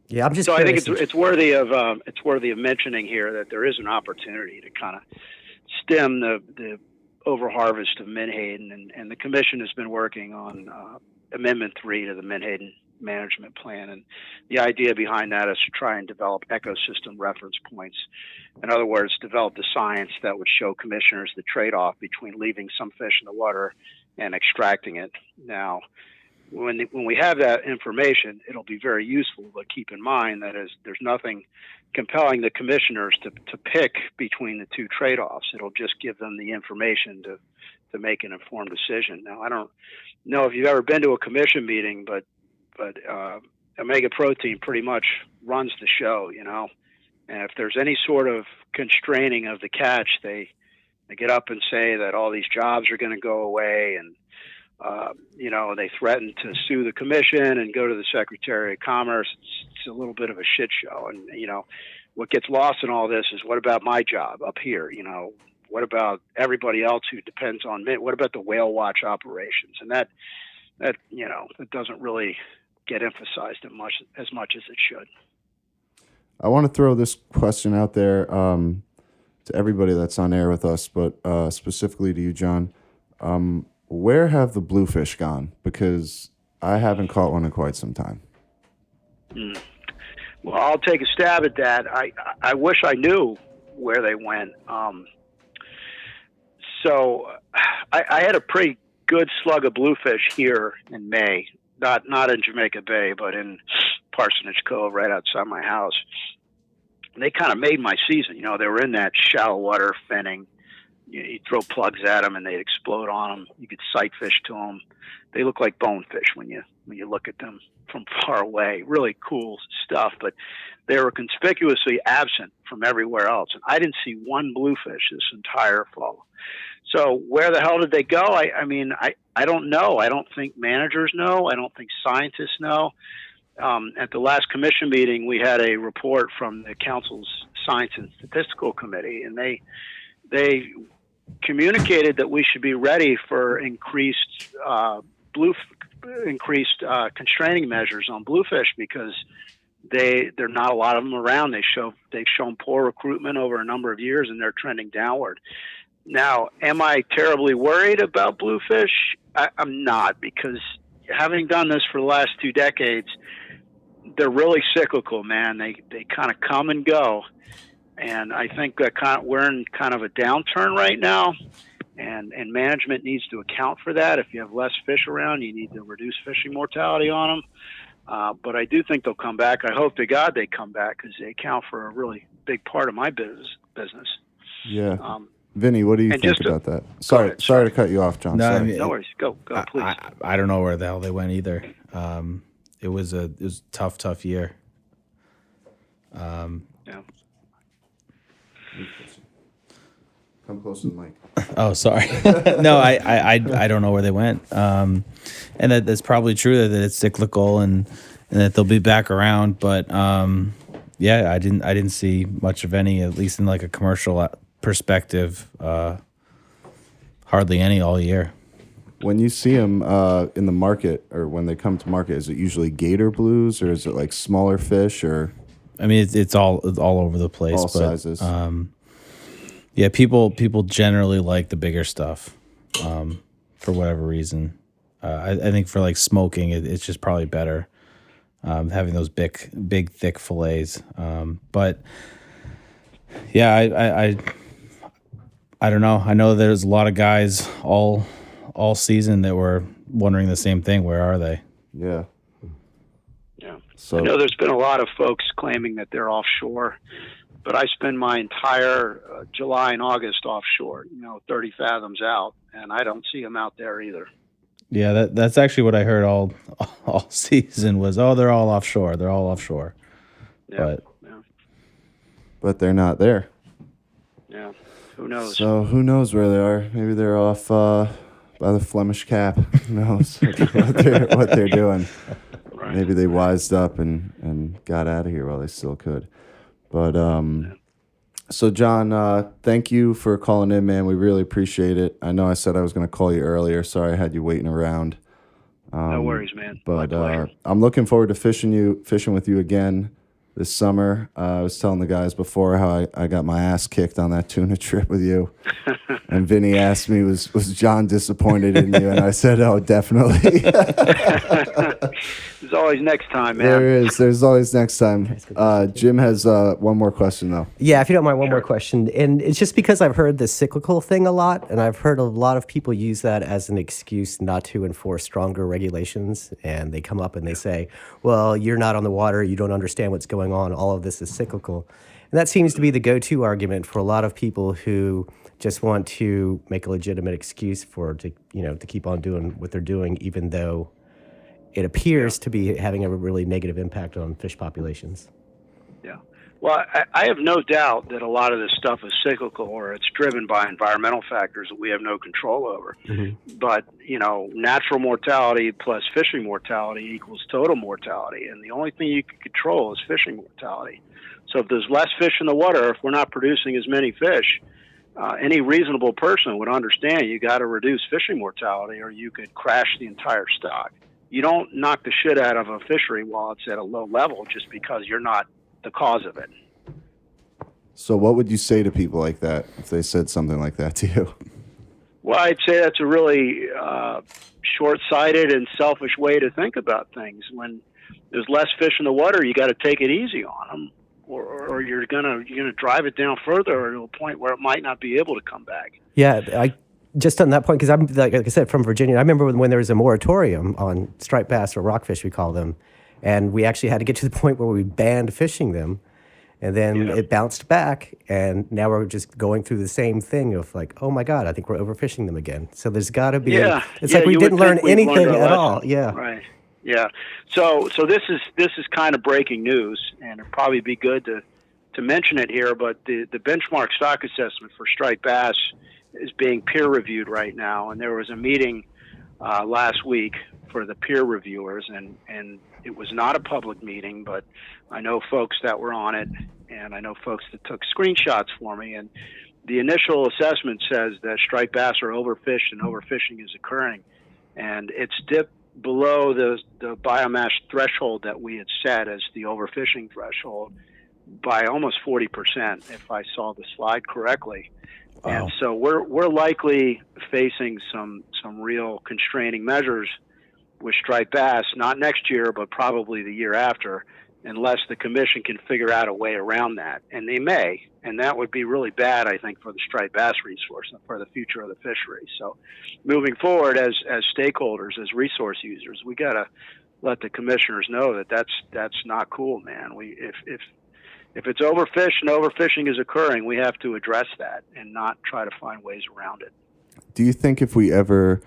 Yeah, I'm just. So I think it's worthy of mentioning here that there is an opportunity to kind of stem the overharvest of menhaden, and the commission has been working on Amendment 3 to the menhaden management plan, and the idea behind that is to try and develop ecosystem reference points. In other words, develop the science that would show commissioners the trade-off between leaving some fish in the water and extracting it. Now, when we have that information, it'll be very useful, but keep in mind that there's nothing compelling the commissioners to pick between the two trade-offs. It'll just give them the information to make an informed decision. Now, I don't know if you've ever been to a commission meeting, but Omega Protein pretty much runs the show, and if there's any sort of constraining of the catch, they get up and say that all these jobs are going to go away, and they threaten to sue the commission and go to the Secretary of Commerce. It's a little bit of a shit show. And, what gets lost in all this is, what about my job up here? What about everybody else who depends on me? What about the whale watch operations? And that doesn't really get emphasized as much as it should. I want to throw this question out there to everybody that's on air with us, but specifically to you, John. Where have the bluefish gone? Because I haven't caught one in quite some time. Well, I'll take a stab at that. I wish I knew where they went. So I had a pretty good slug of bluefish here in May, not in Jamaica Bay, but in Parsonage Cove right outside my house. They kind of made my season. They were in that shallow water finning. You throw plugs at them and they'd explode on them. You could sight fish to them. They look like bonefish when you look at them from far away. Really cool stuff, but they were conspicuously absent from everywhere else. And I didn't see one bluefish this entire fall. So where the hell did they go? I don't know. I don't think managers know. I don't think scientists know. At the last commission meeting, we had a report from the council's Science and Statistical Committee, and they communicated that we should be ready for increased constraining measures on bluefish, because there are not a lot of them around. They've shown poor recruitment over a number of years, and they're trending downward. Now, am I terribly worried about bluefish? I'm not, because having done this for the last 2 decades, they're really cyclical, man. They kind of come and go. And I think that we're in kind of a downturn right now, and management needs to account for that. If you have less fish around, you need to reduce fishing mortality on them. But I do think they'll come back. I hope to God they come back, because they account for a really big part of my business. Yeah. Vinny, what do you think about that? Sorry to cut you off, John. No, Sorry. I mean, No worries. Go, please. I don't know where the hell they went either. It was a tough year. Yeah. Come close to the mic. Oh, sorry. No, I don't know where they went. And that's probably true that it's cyclical and that they'll be back around. But yeah, I didn't see much of any, at least in like a commercial perspective. Hardly any all year. When you see them in the market, or when they come to market, is it usually gator blues, or is it like smaller fish, or? I mean, it's all over the place. All sizes. Yeah, people generally like the bigger stuff, for whatever reason. I think for like smoking, it's just probably better, having those big thick fillets. But yeah, I don't know. I know there's a lot of guys all season that were wondering the same thing. Where are they? Yeah. Yeah. So, I know there's been a lot of folks claiming that they're offshore, but I spend my entire July and August offshore, 30 fathoms out, and I don't see them out there either. Yeah, that's actually what I heard all season was, they're all offshore. They're all offshore. Yeah. But they're not there. Yeah. Who knows? So who knows where they are? Maybe they're off by the Flemish Cap. Who knows what they're doing? Right. Maybe they wised up and got out of here while they still could. But so John, thank you for calling in, man. We really appreciate it. I know I said I was going to call you earlier. Sorry I had you waiting around. No worries, man. But My pleasure. I'm looking forward to fishing with you again this summer. I was telling the guys before how I got my ass kicked on that tuna trip with you. And Vinny asked me, was John disappointed in you? And I said, oh, definitely. There's always next time, man. There is. There's always next time. Jim has one more question, though. Yeah, if you don't mind, one more question. And it's just because I've heard the cyclical thing a lot, and I've heard a lot of people use that as an excuse not to enforce stronger regulations. And they come up and they say, well, you're not on the water, you don't understand what's going on, all of this is cyclical. And that seems to be the go-to argument for a lot of people who just want to make a legitimate excuse to keep on doing what they're doing, even though it appears to be having a really negative impact on fish populations. Yeah. Well, I have no doubt that a lot of this stuff is cyclical, or it's driven by environmental factors that we have no control over. Mm-hmm. But, natural mortality plus fishing mortality equals total mortality. And the only thing you can control is fishing mortality. So if there's less fish in the water, if we're not producing as many fish, any reasonable person would understand you got to reduce fishing mortality, or you could crash the entire stock. You don't knock the shit out of a fishery while it's at a low level just because you're not the cause of it. So what would you say to people like that if they said something like that to you? Well, I'd say that's a really short-sighted and selfish way to think about things. When there's less fish in the water, you got to take it easy on them, or you're gonna drive it down further to a point where it might not be able to come back. Yeah, just on that point, because I'm like I said, from Virginia. I remember when there was a moratorium on striped bass, or rockfish we call them, and we actually had to get to the point where we banned fishing them, and then it bounced back, and now we're just going through the same thing of like, oh my God, I think we're overfishing them again. So there's got to be. It's like we didn't learn anything at all. Yeah. Right. Yeah. So this is kind of breaking news, and it'd probably be good to mention it here. But the benchmark stock assessment for striped bass is being peer reviewed right now, and there was a meeting last week for the peer reviewers, and it was not a public meeting, but I know folks that were on it, and I know folks that took screenshots for me, and the initial assessment says that striped bass are overfished and overfishing is occurring, and it's dipped below the biomass threshold that we had set as the overfishing threshold by almost 40%, if I saw the slide correctly. Wow. And so we're likely facing some real constraining measures with striped bass, not next year, but probably the year after. unless the commission can figure out a way around that. And they may, and that would be really bad, I think, for the striped bass resource and for the future of the fishery. So moving forward as stakeholders, as resource users, we got to let the commissioners know that that's not cool, man. If it's overfished and overfishing is occurring, we have to address that and not try to find ways around it. Do you think if we ever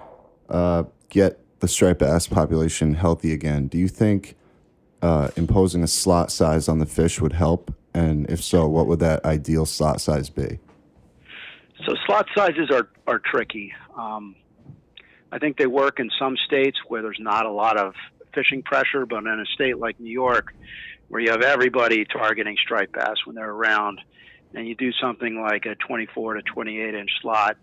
get the striped bass population healthy again, do you think imposing a slot size on the fish would help? And if so, what would that ideal slot size be? So slot sizes are tricky. I think they work in some states where there's not a lot of fishing pressure, but in a state like New York, where you have everybody targeting striped bass when they're around, and you do something like a 24 to 28 inch slot,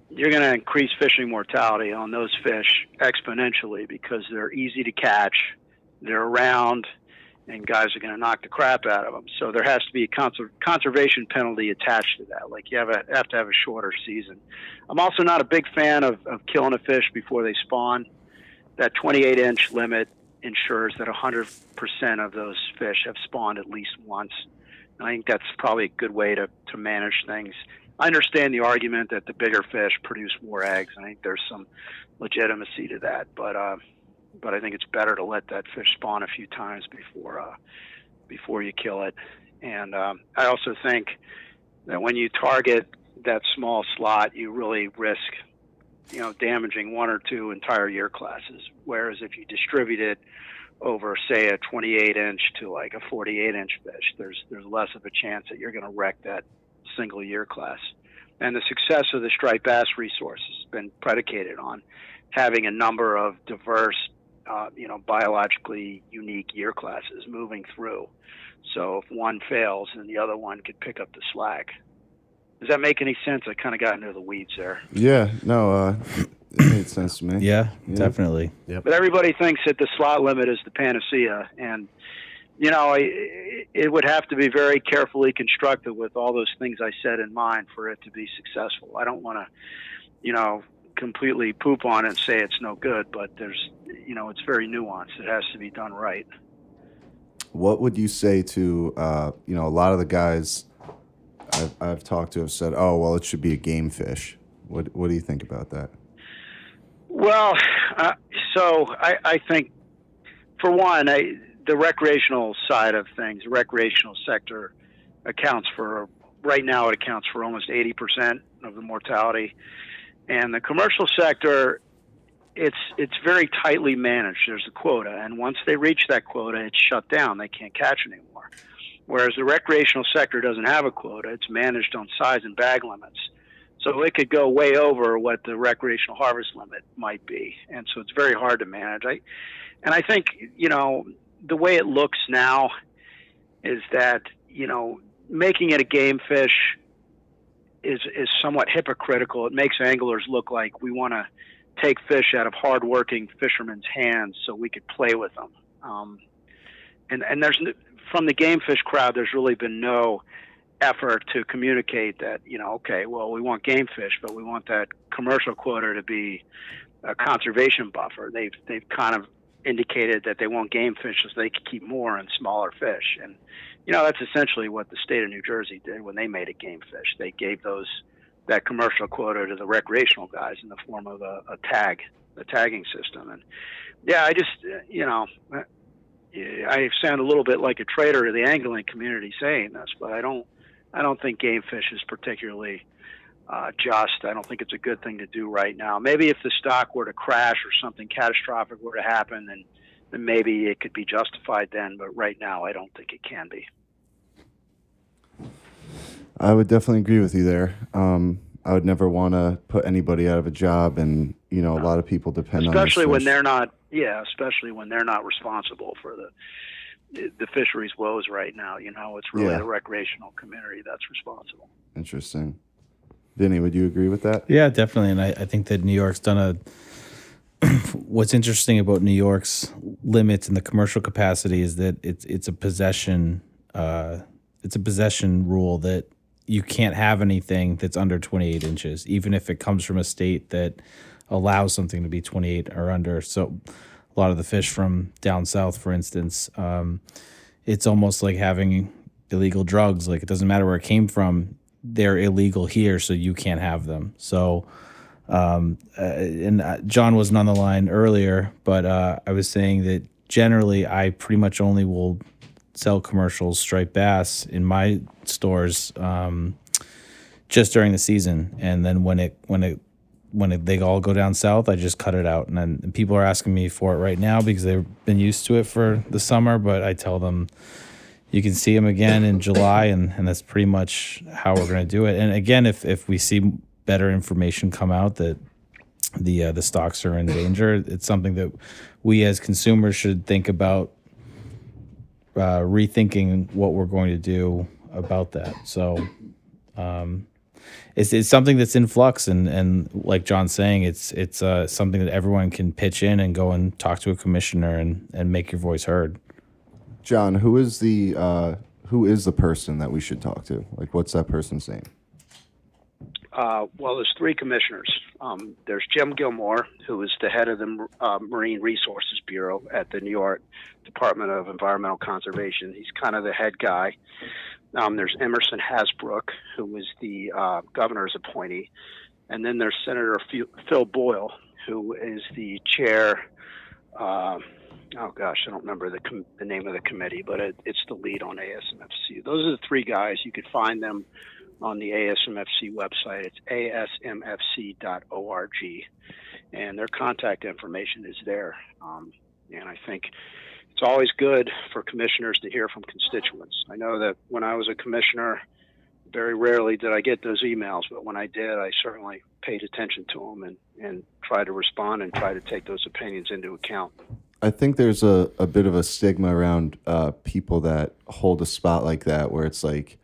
you're going to increase fishing mortality on those fish exponentially because they're easy to catch, they're around, and guys are going to knock the crap out of them. So there has to be a conservation penalty attached to that. Like you have to have a shorter season. I'm also not a big fan of killing a fish before they spawn. That 28 inch limit ensures that 100% of those fish have spawned at least once. And I think that's probably a good way to manage things. I understand the argument that the bigger fish produce more eggs. I think there's some legitimacy to that, but I think it's better to let that fish spawn a few times before you kill it. And I also think that when you target that small slot, you really risk damaging one or two entire year classes. Whereas if you distribute it over, say, a 28 inch to like a 48 inch fish, there's less of a chance that you're going to wreck that single year class. And the success of the striped bass resource has been predicated on having a number of diverse, biologically unique year classes moving through. So if one fails, then the other one could pick up the slack. Does that make any sense? I kind of got into the weeds there. Yeah, no, it made sense to me. Yeah, definitely. Yep. But everybody thinks that the slot limit is the panacea, and it would have to be very carefully constructed with all those things I said in mind for it to be successful. I don't want to, completely poop on it and say it's no good, but there's, it's very nuanced. It has to be done right. What would you say to, a lot of the guys I've talked to have said, oh, well, it should be a game fish. What do you think about that? Well, so I think, for one, the recreational side of things, the recreational sector right now it accounts for almost 80% of the mortality. And the commercial sector, it's very tightly managed. There's a quota, and once they reach that quota, it's shut down. They can't catch anymore. Whereas the recreational sector doesn't have a quota. It's managed on size and bag limits. So it could go way over what the recreational harvest limit might be. And so it's very hard to manage. I think, the way it looks now is that, making it a game fish is somewhat hypocritical. It makes anglers look like we want to take fish out of hardworking fishermen's hands so we could play with them. And there's, from the game fish crowd, there's really been no effort to communicate that, okay, well, we want game fish, but we want that commercial quota to be a conservation buffer. They've kind of indicated that they want game fish so they can keep more and smaller fish. And, that's essentially what the state of New Jersey did when they made it game fish. They gave that commercial quota to the recreational guys in the form of a tagging system. And yeah, I just, I sound a little bit like a traitor to the angling community saying this, but I don't think game fish is particularly just. I don't think it's a good thing to do right now. Maybe if the stock were to crash or something catastrophic were to happen, then maybe it could be justified then. But right now, I don't think it can be. I would definitely agree with you there. I would never want to put anybody out of a job, and a lot of people depend on especially when they're not. Yeah, especially when they're not responsible for the fisheries woes right now. It's really the recreational community that's responsible. Interesting. Vinny, would you agree with that? Yeah, definitely. And I think that New York's done what's interesting about New York's limits in the commercial capacity is that it's a possession rule that you can't have anything that's under 28 inches, even if it comes from a state that allows something to be 28 or under. So a lot of the fish from down south, for instance, it's almost like having illegal drugs. Like, it doesn't matter where it came from, they're illegal here, so you can't have them. So, John wasn't on the line earlier, but I was saying that generally I pretty much only will sell commercial striped bass in my stores just during the season, and then when they all go down south, I just cut it out. And then people are asking me for it right now because they've been used to it for the summer, but I tell them you can see them again in July, and that's pretty much how we're going to do it. And again, if we see better information come out that the stocks are in danger, it's something that we as consumers should think about, rethinking what we're going to do about that. So it's something that's in flux, and like John's saying, it's something that everyone can pitch in and go and talk to a commissioner and make your voice heard. John, who is the person that we should talk to? Like, what's that person's name? Well, there's three commissioners. There's Jim Gilmore, who is the head of the Marine Resources Bureau at the New York Department of Environmental Conservation. He's kind of the head guy. There's Emerson Hasbrook, who is the governor's appointee. And then there's Senator Phil Boyle, who is the chair. I don't remember the name of the committee, but it's the lead on ASMFC. Those are the three guys. You could find them on the ASMFC website. It's asmfc.org, and their contact information is there. And I think it's always good for commissioners to hear from constituents. I know that when I was a commissioner, very rarely did I get those emails, but when I did, I certainly paid attention to them and tried to respond and try to take those opinions into account. I think there's a bit of a stigma around people that hold a spot like that, where it's like,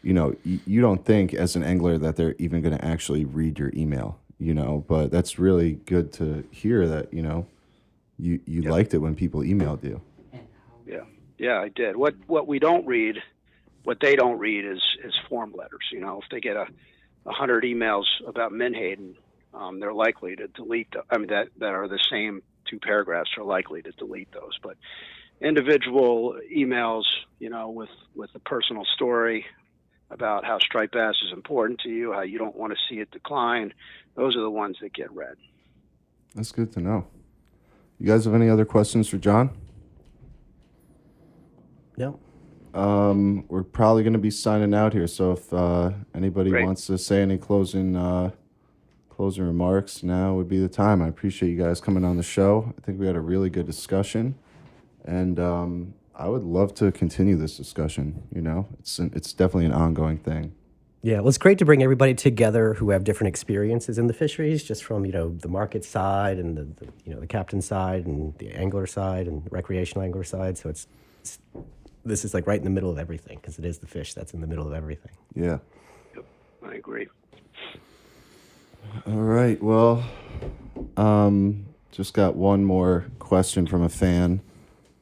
you don't think as an angler that they're even going to actually read your email, but that's really good to hear that, you yep. liked it when people emailed you. Yeah, I did. What we don't read, what they don't read is form letters. If they get 100 emails about menhaden, they're likely to delete that are the same two paragraphs, are likely to delete those. But individual emails, with a personal story about how striped bass is important to you, how you don't want to see it decline, those are the ones that get read. That's good to know. You guys have any other questions for John? No. We're probably going to be signing out here, so if anybody Great. wants to say any closing remarks, now would be the time. I appreciate you guys coming on the show. I think we had a really good discussion, and I would love to continue this discussion. It's definitely an ongoing thing. Yeah, well, it's great to bring everybody together who have different experiences in the fisheries, just from the market side and the captain side and the angler side and recreational angler side. So this is like right in the middle of everything, because it is the fish that's in the middle of everything. Yeah. Yep, I agree. All right. Well, just got one more question from a fan,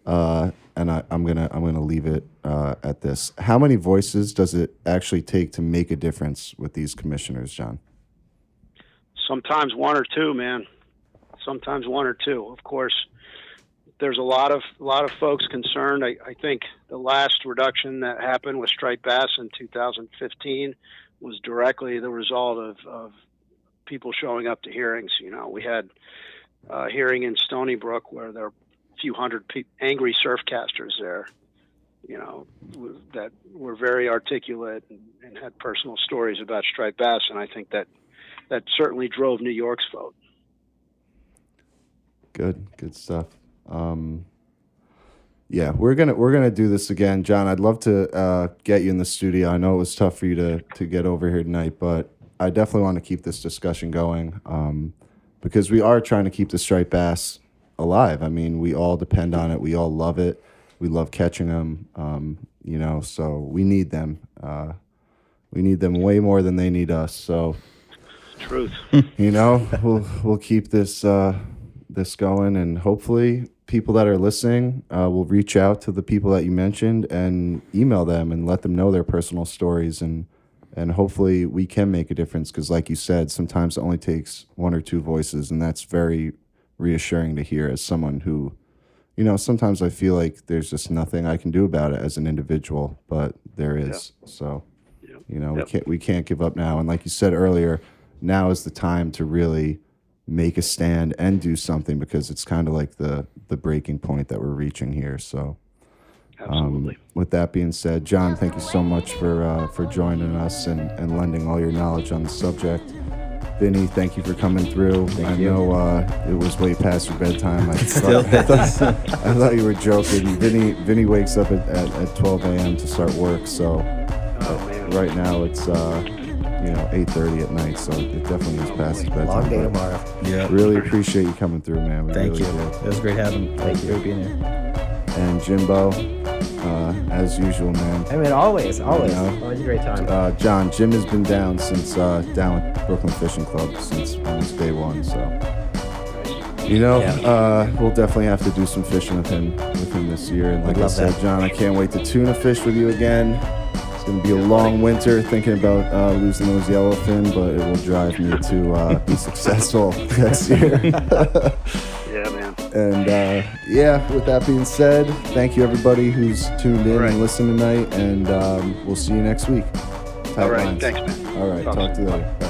and I'm gonna leave it at this. How many voices does it actually take to make a difference with these commissioners, John? Sometimes one or two, man. Sometimes one or two. Of course, there's a lot of folks concerned. I think the last reduction that happened with striped bass in 2015 was directly the result of people showing up to hearings. We had a hearing in Stony Brook where there were a few hundred angry surf casters there, that were very articulate and had personal stories about striped bass, and I think that certainly drove New York's vote. Good stuff. Yeah, we're gonna do this again, John. I'd love to get you in the studio. I know it was tough for you to get over here tonight, but I definitely want to keep this discussion going, because we are trying to keep the striped bass alive. I mean, we all depend on it. We all love it. We love catching them. So we need them. We need them way more than they need us. So, Truth. We'll keep this going, and hopefully people that are listening will reach out to the people that you mentioned and email them and let them know their personal stories, and hopefully we can make a difference, because like you said, sometimes it only takes one or two voices, and that's very reassuring to hear as someone who sometimes I feel like there's just nothing I can do about it as an individual, but there is. Yeah. So, we can't give up now. And like you said earlier, now is the time to really make a stand and do something, because it's kind of like the breaking point that we're reaching here. So, absolutely. With that being said, John, thank you so much for joining us and lending all your knowledge on the subject. Vinny, thank you for coming through. I know it was way past your bedtime. I thought you were joking. Vinny wakes up at 12 a.m. to start work, so right now it's 8:30 at night, so it definitely is past his bedtime. Long day tomorrow. Yeah. Really appreciate you coming through, man. We Thank really you. do. It was great having. Thank you for being here. And Jimbo, as usual, man. I mean, always always a great time. John, Jim has been down since down with Brooklyn Fishing Club since almost day one. So, we'll definitely have to do some fishing with him this year. And like I said, John, I can't wait to tuna fish with you again. It's going to be a long winter thinking about losing those yellowfin, but it will drive me to be successful next year. Yeah, man. And with that being said, thank you everybody who's tuned in and listened tonight, and we'll see you next week. All right, thanks, man. All right, talk to you later. Bye.